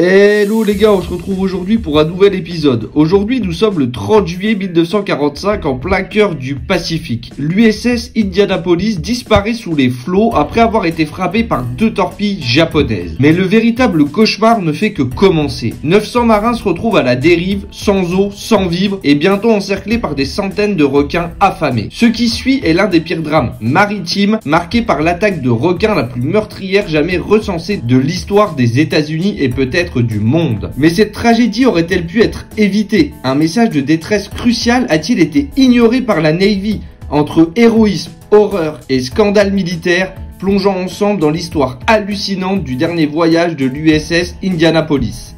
Hello les gars, on se retrouve aujourd'hui pour un nouvel épisode. Aujourd'hui nous sommes le 30 juillet 1945 en plein cœur du Pacifique. L'USS Indianapolis disparaît sous les flots après avoir été frappé par 2 torpilles japonaises. Mais le véritable cauchemar ne fait que commencer. 900 marins se retrouvent à la dérive, sans eau, sans vivres et bientôt encerclés par des centaines de requins affamés. Ce qui suit est l'un des pires drames maritimes marqué par l'attaque de requins la plus meurtrière jamais recensée de l'histoire des États-Unis et peut-être du monde. Mais cette tragédie aurait-elle pu être évitée? Un message de détresse crucial a-t-il été ignoré par la Navy? Entre héroïsme, horreur et scandale militaire, plongeons ensemble dans l'histoire hallucinante du dernier voyage de l'USS Indianapolis.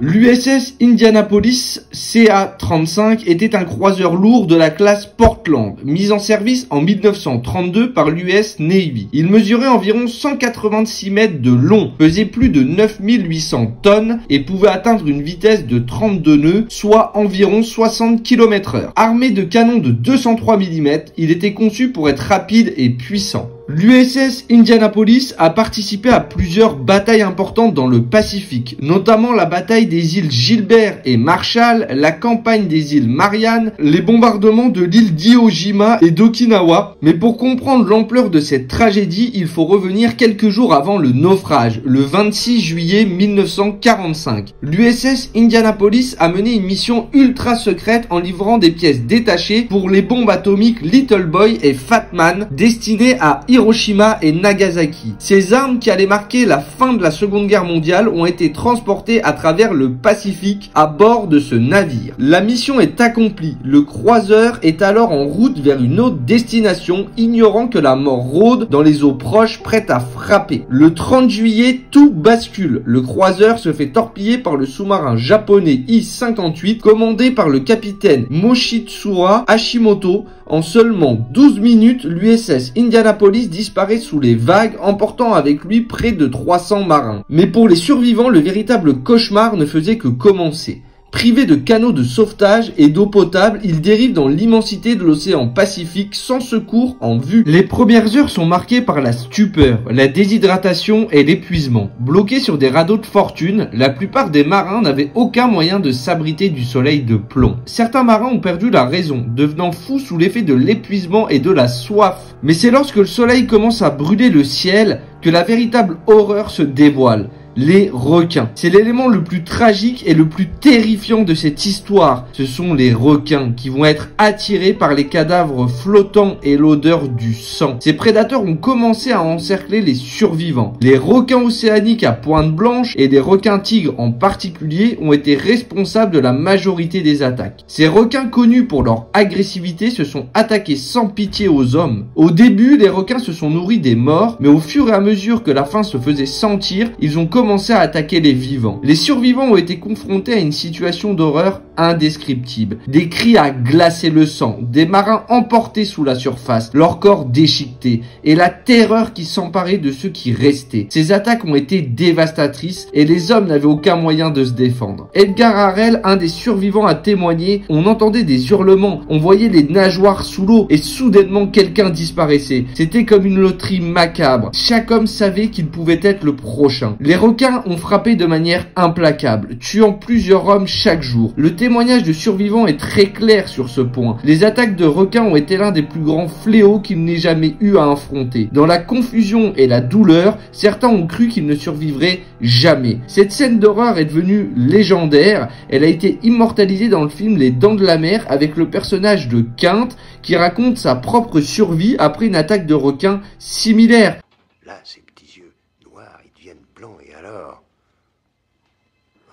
L'USS Indianapolis CA-35 était un croiseur lourd de la classe Portland, mis en service en 1932 par l'US Navy. Il mesurait environ 186 mètres de long, pesait plus de 9800 tonnes et pouvait atteindre une vitesse de 32 nœuds, soit environ 60 km/h. Armé de canons de 203 mm, il était conçu pour être rapide et puissant. L'USS Indianapolis a participé à plusieurs batailles importantes dans le Pacifique, notamment la bataille des îles Gilbert et Marshall, la campagne des îles Mariannes, les bombardements de l'île d'Iwo Jima et d'Okinawa. Mais pour comprendre l'ampleur de cette tragédie, il faut revenir quelques jours avant le naufrage, le 26 juillet 1945. L'USS Indianapolis a mené une mission ultra secrète en livrant des pièces détachées pour les bombes atomiques Little Boy et Fat Man destinées à Hiroshima et Nagasaki. Ces armes qui allaient marquer la fin de la Seconde Guerre mondiale ont été transportées à travers le Pacifique à bord de ce navire. La mission est accomplie. Le croiseur est alors en route vers une autre destination, ignorant que la mort rôde dans les eaux proches, prête à frapper. Le 30 juillet, tout bascule. Le croiseur se fait torpiller par le sous-marin japonais I-58, commandé par le capitaine Moshitsura Hashimoto. En seulement 12 minutes, l'USS Indianapolis disparaît sous les vagues, emportant avec lui près de 300 marins. Mais pour les survivants, le véritable cauchemar ne faisait que commencer. Privés de canaux de sauvetage et d'eau potable, ils dérivent dans l'immensité de l'océan Pacifique sans secours en vue. Les premières heures sont marquées par la stupeur, la déshydratation et l'épuisement. Bloqués sur des radeaux de fortune, la plupart des marins n'avaient aucun moyen de s'abriter du soleil de plomb. Certains marins ont perdu la raison, devenant fous sous l'effet de l'épuisement et de la soif. Mais c'est lorsque le soleil commence à brûler le ciel que la véritable horreur se dévoile. Les requins. C'est l'élément le plus tragique et le plus terrifiant de cette histoire. Ce sont les requins qui vont être attirés par les cadavres flottants et l'odeur du sang. Ces prédateurs ont commencé à encercler les survivants. Les requins océaniques à pointe blanche et les requins tigres en particulier ont été responsables de la majorité des attaques. Ces requins connus pour leur agressivité se sont attaqués sans pitié aux hommes. Au début, les requins se sont nourris des morts, mais au fur et à mesure que la faim se faisait sentir, ils ont commencé à attaquer les vivants. Les survivants ont été confrontés à une situation d'horreur indescriptible. Des cris à glacer le sang, des marins emportés sous la surface, leurs corps déchiquetés, et la terreur qui s'emparait de ceux qui restaient. Ces attaques ont été dévastatrices et les hommes n'avaient aucun moyen de se défendre. Edgar Harrell, un des survivants, a témoigné: on entendait des hurlements, on voyait les nageoires sous l'eau et soudainement quelqu'un disparaissait. C'était comme une loterie macabre. Chaque homme savait qu'il pouvait être le prochain. Les requins ont frappé de manière implacable, tuant plusieurs hommes chaque jour. Le témoignage de survivants est très clair sur ce point. Les attaques de requins ont été l'un des plus grands fléaux qu'il n'ait jamais eu à affronter. Dans la confusion et la douleur, certains ont cru qu'ils ne survivraient jamais. Cette scène d'horreur est devenue légendaire. Elle a été immortalisée dans le film Les Dents de la Mer avec le personnage de Quinte qui raconte sa propre survie après une attaque de requins similaire. Là, ces petits yeux noirs, ils deviennent blancs et alors...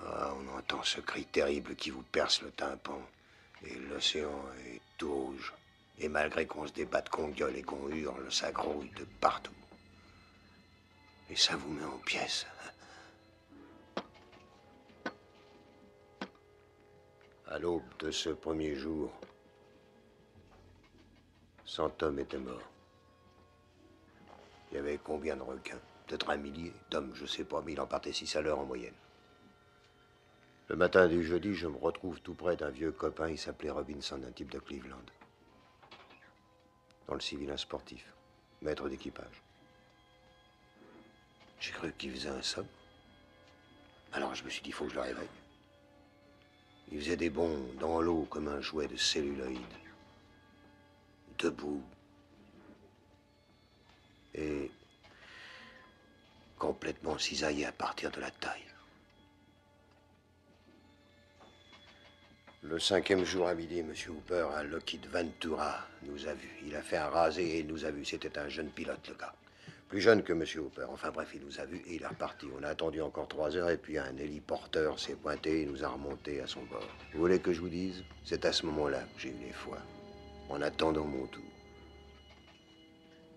Ah, on entend ce cri terrible qui vous perce le tympan. Et l'océan est tout rouge. Et malgré qu'on se débatte, qu'on gueule et qu'on hurle, ça grouille de partout. Et ça vous met en pièces. À l'aube de ce premier jour, 100 hommes étaient morts. Il y avait combien de requins? Peut-être 1 millier d'hommes, je sais pas, mais il en partait 6 à l'heure en moyenne. Le matin du jeudi, je me retrouve tout près d'un vieux copain, il s'appelait Robinson, un type de Cleveland. Dans le civil, un sportif, maître d'équipage. J'ai cru qu'il faisait un somme. Alors je me suis dit, il faut que je le réveille. Il faisait des bonds dans l'eau comme un jouet de celluloïd. Debout. Et complètement cisaillé à partir de la taille. Le 5e jour à midi, M. Hooper, à Lockheed Ventura, nous a vus. Il a fait un rasé et il nous a vus. C'était un jeune pilote, le gars. Plus jeune que M. Hooper. Enfin bref, il nous a vus et il est reparti. On a attendu encore 3 heures et puis un héliporteur s'est pointé et nous a remonté à son bord. Vous voulez que je vous dise? C'est à ce moment-là que j'ai eu les foies. En attendant mon tour.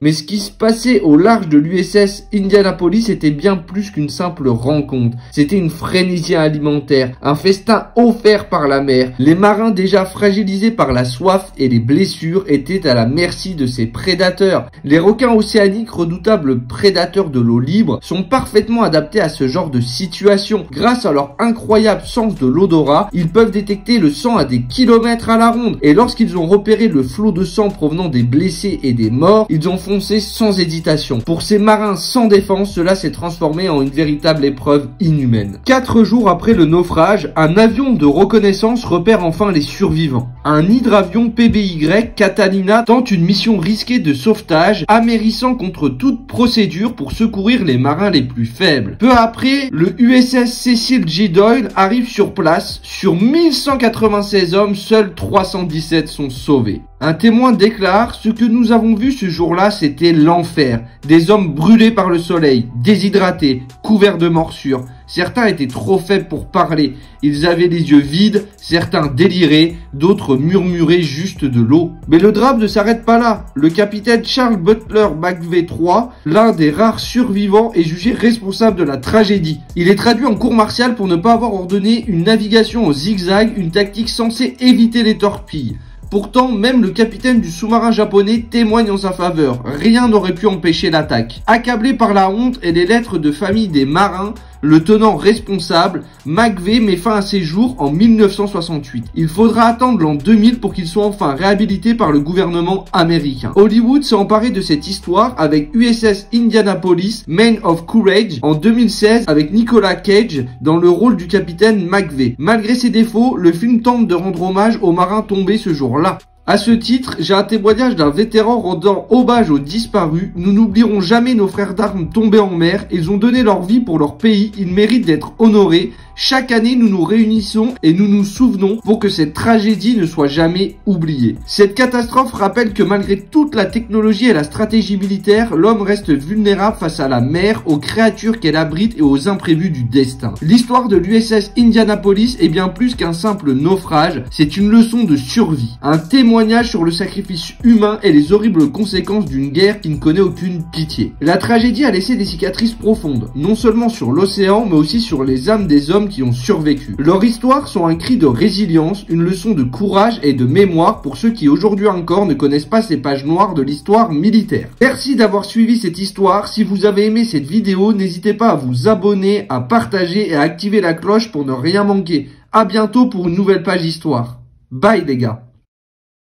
Mais ce qui se passait au large de l'USS Indianapolis était bien plus qu'une simple rencontre. C'était une frénésie alimentaire, un festin offert par la mer. Les marins déjà fragilisés par la soif et les blessures étaient à la merci de ces prédateurs. Les requins océaniques, redoutables prédateurs de l'eau libre, sont parfaitement adaptés à ce genre de situation. Grâce à leur incroyable sens de l'odorat, ils peuvent détecter le sang à des kilomètres à la ronde. Et lorsqu'ils ont repéré le flot de sang provenant des blessés et des morts, ils ont foncé sans hésitation. Pour ces marins sans défense, cela s'est transformé en une véritable épreuve inhumaine. 4 jours après le naufrage, un avion de reconnaissance repère enfin les survivants. Un hydravion PBY Catalina tente une mission risquée de sauvetage, amérissant contre toute procédure pour secourir les marins les plus faibles. Peu après, le USS Cecil G. Doyle arrive sur place. Sur 1196 hommes, seuls 317 sont sauvés. Un témoin déclare: ce que nous avons vu ce jour-là, c'était l'enfer. Des hommes brûlés par le soleil, déshydratés, couverts de morsures. Certains étaient trop faibles pour parler. Ils avaient les yeux vides, certains déliraient, d'autres murmuraient juste de l'eau. Mais le drame ne s'arrête pas là. Le capitaine Charles Butler McVeigh III, l'un des rares survivants, est jugé responsable de la tragédie. Il est traduit en cour martiale pour ne pas avoir ordonné une navigation au zigzag, une tactique censée éviter les torpilles. Pourtant, même le capitaine du sous-marin japonais témoigne en sa faveur. Rien n'aurait pu empêcher l'attaque. Accablé par la honte et les lettres de famille des marins, le tenant responsable, McVeigh met fin à ses jours en 1968. Il faudra attendre l'an 2000 pour qu'il soit enfin réhabilité par le gouvernement américain. Hollywood s'est emparé de cette histoire avec USS Indianapolis, Man of Courage, en 2016 avec Nicolas Cage dans le rôle du capitaine McVeigh. Malgré ses défauts, le film tente de rendre hommage aux marins tombés ce jour-là. À ce titre, j'ai un témoignage d'un vétéran rendant hommage aux disparus. Nous n'oublierons jamais nos frères d'armes tombés en mer. Ils ont donné leur vie pour leur pays. Ils méritent d'être honorés. Chaque année, nous nous réunissons et nous nous souvenons pour que cette tragédie ne soit jamais oubliée. Cette catastrophe rappelle que malgré toute la technologie et la stratégie militaire, l'homme reste vulnérable face à la mer, aux créatures qu'elle abrite et aux imprévus du destin. L'histoire de l'USS Indianapolis est bien plus qu'un simple naufrage. C'est une leçon de survie. Un témoignage sur le sacrifice humain et les horribles conséquences d'une guerre qui ne connaît aucune pitié. La tragédie a laissé des cicatrices profondes, non seulement sur l'océan, mais aussi sur les âmes des hommes qui ont survécu. Leurs histoires sont un cri de résilience, une leçon de courage et de mémoire pour ceux qui aujourd'hui encore ne connaissent pas ces pages noires de l'histoire militaire. Merci d'avoir suivi cette histoire. Si vous avez aimé cette vidéo, n'hésitez pas à vous abonner, à partager et à activer la cloche pour ne rien manquer. À bientôt pour une nouvelle page d'histoire. Bye les gars.